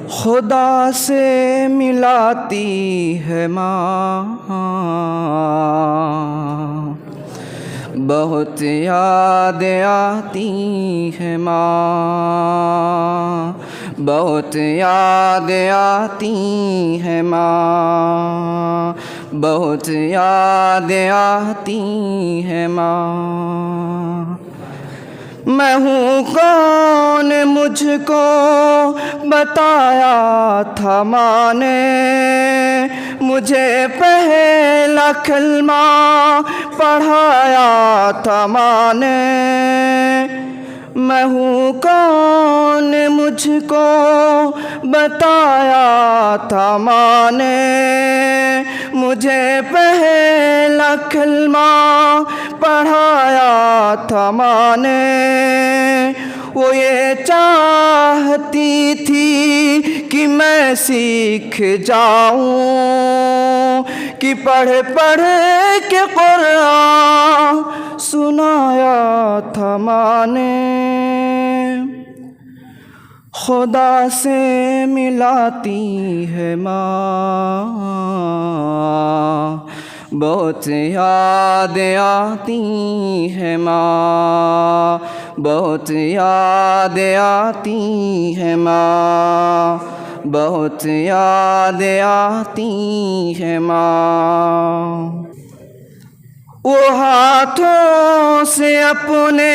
خدا سے ملاتی ہے ماں، بہت یاد آتی ہے ماں، بہت یاد آتی ہے ماں، بہت یاد آتی ہے ماں۔ میں ہوں کون مجھ کو بتایا تھا ماں نے، مجھے پہلا کلمہ پڑھایا تھا ماں نے۔ میں ہوں کون مجھ کو بتایا تھا ماں نے، مجھے پہلا کلمہ پڑھایا تھا ماں نے۔ وہ یہ چاہتی تھی کہ میں سیکھ جاؤں، کہ پڑھ پڑھ کے قرآن سنایا تھا ماں نے۔ خدا سے ملاتی ہے ماں، بہت یاد آتی ہے ماں، بہت یاد آتی ہے ماں، بہت یاد آتی ہے ماں۔ وہ ہاتھوں سے اپنے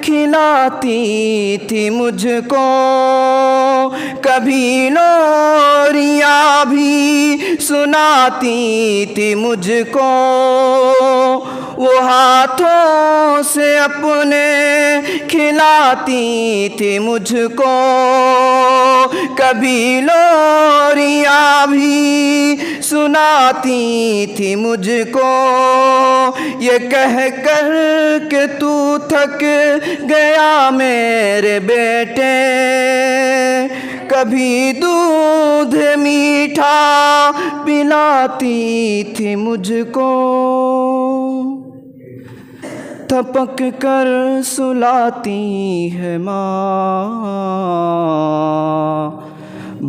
کھلاتی تھی مجھ کو، کبھی لوریاں بھی سناتی تھی مجھ کو۔ وہ ہاتھوں سے اپنے کھلاتی تھی مجھ کو، کبھی لوریاں بھی سناتی تھی مجھ کو۔ یہ کہہ کر کہ تو تھک گیا میرے بیٹے، کبھی دودھ میٹھا پلاتی تھی مجھ کو، تھپک کر سلاتی ہے ماں،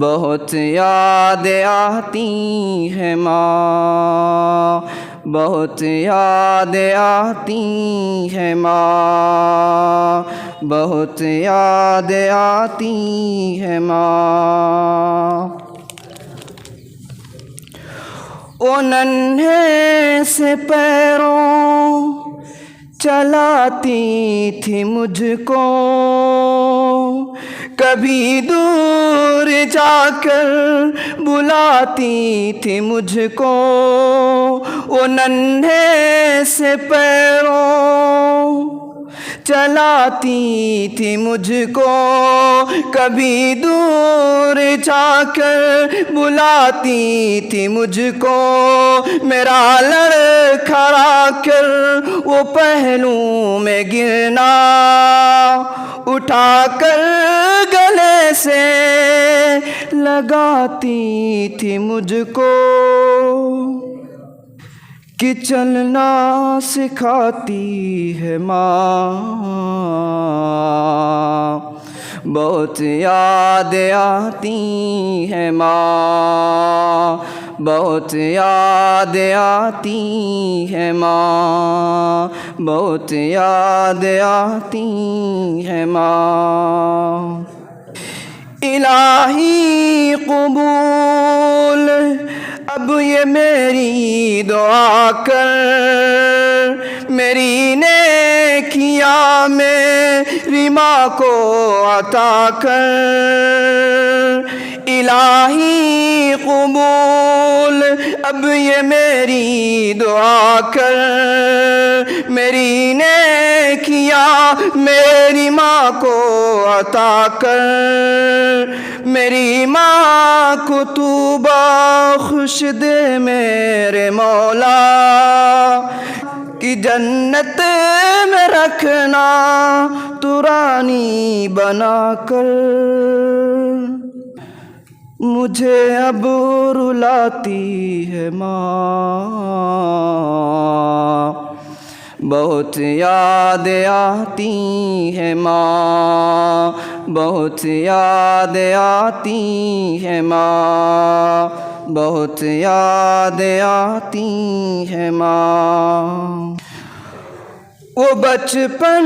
بہت یاد آتی ہے ماں، بہت یاد آتی ہے ماں، بہت یاد آتی ہے ماں۔ وہ ننھے سے پیروں چلاتی تھی مجھ کو، کبھی دور جا کر بلاتی تھی مجھ کو۔ وہ ننھے سے پیروں چلاتی تھی مجھ کو، کبھی دور جا کر بلاتی تھی مجھ کو۔ میرا لڑکھڑا کر وہ پہلو میں گرنا، اٹھا کر گلے سے لگاتی تھی مجھ کو، کہ چلنا سکھاتی ہے ماں، بہت یاد آتی ہے ماں، بہت یاد آتی ہے ماں، بہت یاد آتی ہے ماں۔ الہی قبول اب یہ میری دعا کر، میری نیکیاں میری ماں کو عطا کر۔ الہی قبول اب یہ میری دعا کر، میری نیکیاں میری ماں کو عطا کر۔ میری ماں کو تو بخش دے میرے مولا، کہ جنت میں رکھنا تو رانی بنا کر۔ مجھے اب رلاتی ہے ماں، بہت یاد آتی ہے ماں، بہت یاد آتی ہے ماں، بہت یاد آتی ہے ماں۔ وہ بچپن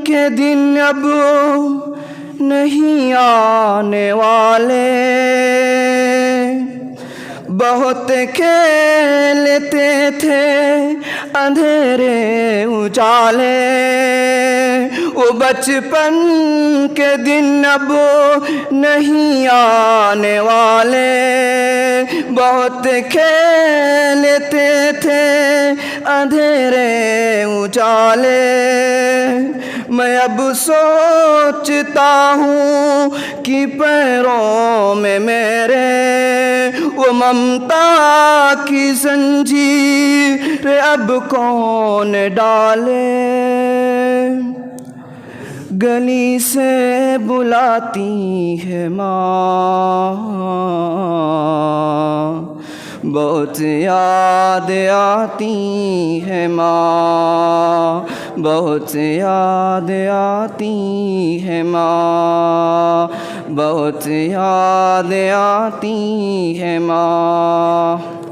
کے دن اب نہیں آنے والے، بہت کھیلتے تھے اندھیرے اجالے۔ وہ بچپن کے دن اب نہیں آنے والے، بہت کھیلتے تھے اندھیرے اجالے۔ میں اب سوچتا ہوں کہ پیروں میں میرے وہ ممتا کی زنجیر اب کون ڈالے۔ گلی سے بلاتی ہے ماں، بہت یاد آتی ہے ماں، بہت یاد آتی ہے ماں، بہت یاد آتی ہے ماں۔